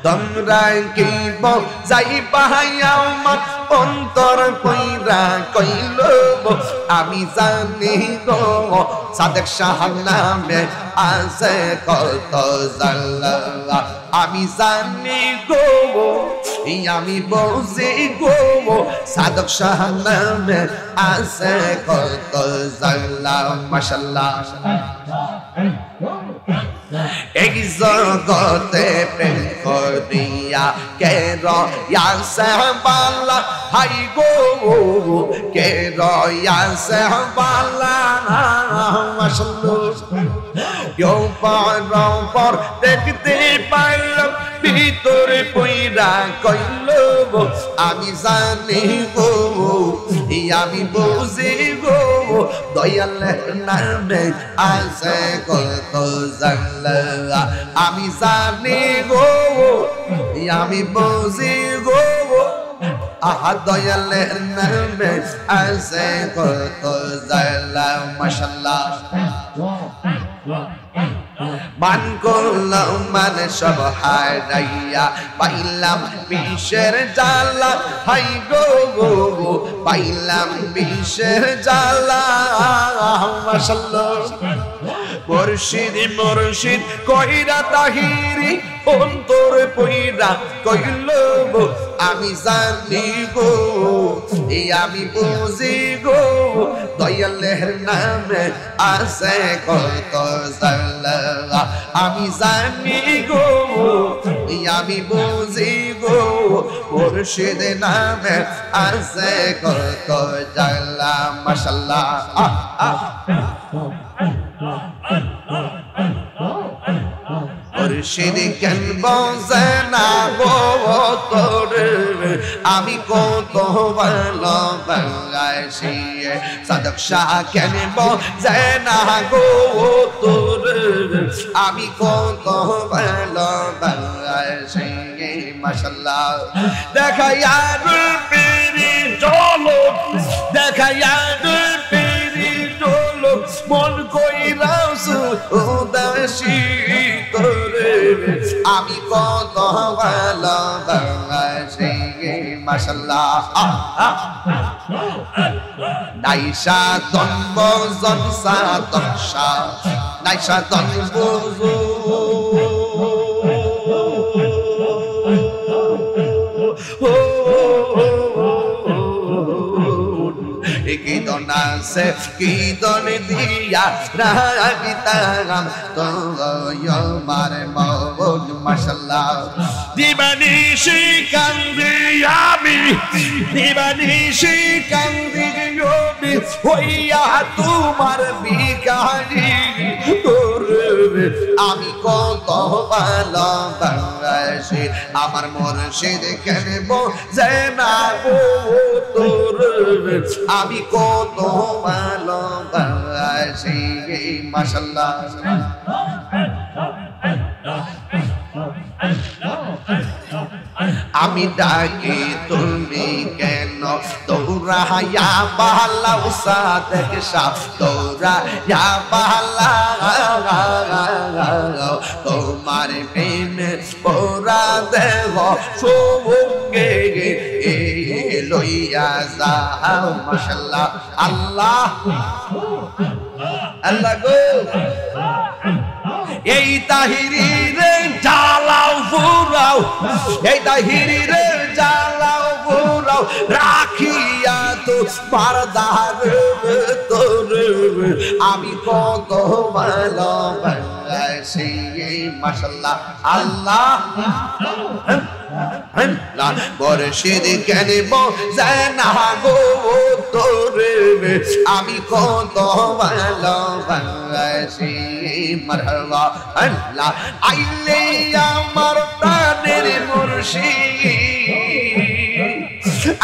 তোমরা কি যাইবা আমার অন্তর কইরা কইল আমি জানি গো সাদেক শাহ নামে আছে কত জাল্লা আমি জানি গো আমি বলছি গো সাদেক শাহ নামে আছে কত জাল্লা মাশাআল্লাহ এই জগতে প্রেম করিয়া কে রয়াসে বালা হাই গো কে রয়াসে বালা মাশাআল্লাহ কেউ পর দেখতে পাইলাম ভিতরে পইরা কইল আমি জানি গো আমি বুঝি গো দয়ালের নামে আছে কত জাল্লা আমি জানি গো আমি বুঝি গো আহা দয়ালের নামে আছে কত জাল্লা মাশাআল্লাহ মান করলাম মান সব হারাইয়া পাইলাম বিষের জ্বালা হাই গো গো পাইলাম বিষের জ্বালা মাশাআল্লাহ মুর্শিদ মুর্শিদ কইরা তাহিরি অন্তরে পইরা কইল আমি জানি গো আমি বুঝি গো দয়ালের নামে আছে কত জাল্লা আমি জানি গো আমি বুঝি গো মুর্শিদ নামে আছে কত জাল্লা মাশাআল্লাহ মুর্শিদ কেন বজে না গো তোর আমি কত ভালো বাংলাদেশি সাদেক শাহ কেন বজে না গো তোর আমি কত ভালো বাংলাদেশি মাশাআল্লাহ দেখা ইয়ার পিরি চলো দেখা ইয়ার পিরি চলো মন কইরাস উদাসী আমি কত ভালো বাংলাদেশি মাশাআল্লাহ নাইশা তনব জনসা তনসা নাইশা তনব se kidon diya rabitam to yomar mawud mashallah dibani shikandiyami dibani shikandiyobi hoya tumar bikani আমি কত ভালোবাসি আমার মুর্শিদ কেন বোঝে না গো তোর আমি কত ভালোবাসি মাশাআল্লাহ আমি ডাকি তুমি কেন দৌড়াইয়া বালাও সাদেক শাহ দৌড়াইয়া বালা তোমার প্রেমে পোরা দেহ সঙ্গে লইয়া যাও মাশাআল্লাহ আল্লাহ আল্লাহ গো এই তাহিরি রে জ্বালাও ফুরাও এই তাহিরি রে জ্বালাও ফুরাও রাখিয়া তো পারদার তোর আমি কত ভালোবাসি মাশাআল্লাহ আল্লাহ মুর্শিদ কেন বোঝে না গো তোর আমি কত ভালোবাসি মারহাবা আল্লাহ আইলে আমার প্রাণের মুর্শিদ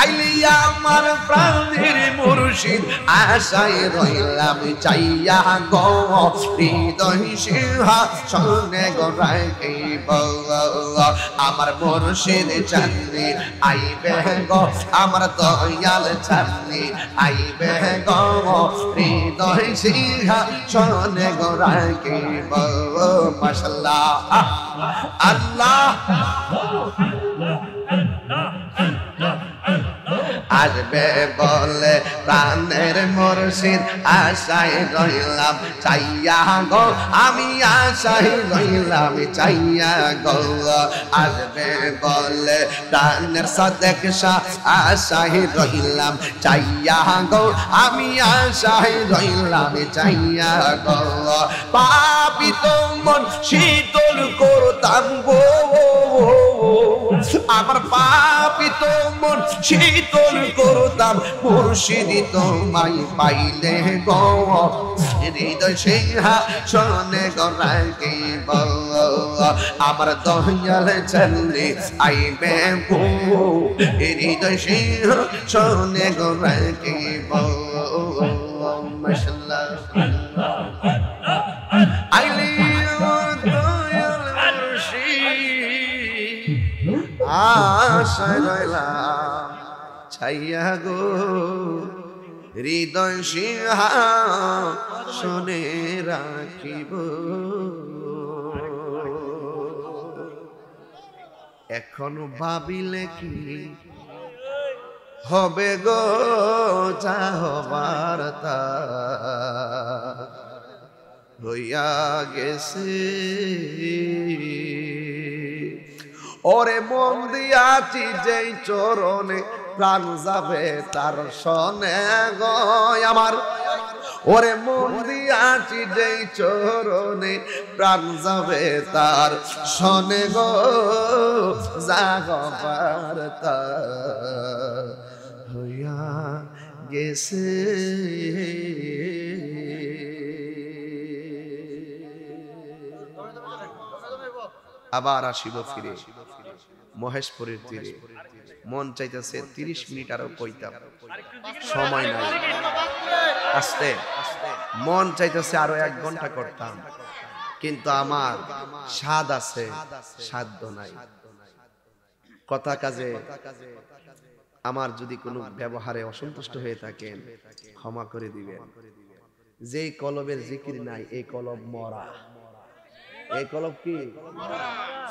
আইলে আমার প্রাণের মুর্শিদ মুর্শিদ আশায় রইলাম চাইয়া গো হৃদয় সিংহাসনে গো রাখিব আমার মুর্শিদ চাঁদনি আইবে গো আমার দয়াল চাঁদনি আইবে গো হৃদয় সিংহাসনে গো রাখিব মাশাআল্লাহ আল্লাহ আসবে বলে প্রাণের মুর্শিদ আশায় রইলাম চাইয়া গো আমি আশায় রইলাম চাইয়া গো আসবে বলে প্রাণের সাদেক শাহ আশায় রইলাম চাইয়া গো আমি আশায় রইলাম চাইয়া গো পাপিত মন শীতল করতাম গো আমার পাপিত মন শীতল করতাম মুর্শিদ তোমায় পাইলে গো হৃদয় সিংহাসনে গো রাখিব আমার দয়াল চাঁদনি আইবে গো হৃদয় সিংহাসনে গো রাখিব মাশাআল্লাহ আইলি আশায় রইলাম ছাইয়া গো হৃদয় সিংহাসনে রাখিব এখনো ভাবিলে কি হবে গো যা হবার তা হইয়া গেছে ওরে মন দিয়াছি যেই চরণে প্রাণ যাবে তার সনে গো আমার ওরে মন দিয়াছি যেই চরণে প্রাণ যাবে তার সনে গো জাগবার তা হইয়া গেছে আবার আসিব ফিরে মহেশপুরের তীরে মন চাইতেছে 30 মিনিট আরো কইতাম সময় নাই আস্তে মন চাইতেছে আরো 1 ঘন্টা করতাম কিন্তু আমার স্বাদ আছে সাধ্য নাই কথা কাজে আমার যদি কোনো ব্যবহারে অসন্তুষ্ট হয়ে থাকেন ক্ষমা করে দিবেন যেই কলবের জিকির নাই এই কলব মরা এই কলব কি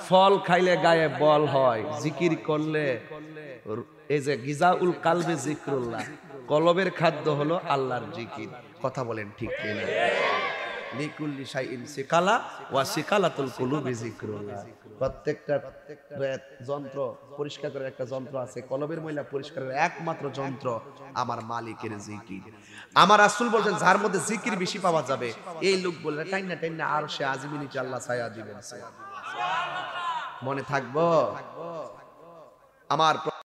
ফল খাইলে গায়ে বল হয় জিকির করলে এই যে গিজাউল কালবে জিকরুল্লাহ কলবের খাদ্য হলো আল্লাহর জিকির কথা বলেন ঠিক কিনা লিকুল্লি শাইইন সিকালা ওয়া সিকালাতুল কুলুবি যিকরুল্লাহ প্রত্যেকটা যন্ত্র পরিষ্কার করার একটা যন্ত্র আছে কলবের ময়লা পরিষ্কারের একমাত্র যন্ত্র আমার মালিকের জিকির আমার রাসূল বলেন যার মধ্যে জিকির বেশি পাওয়া যাবে এই লোক বলে টাইনা টাইনা আরশে আজিমের নিচে আল্লাহ ছায়া দিবেন মনে থাকবো আমার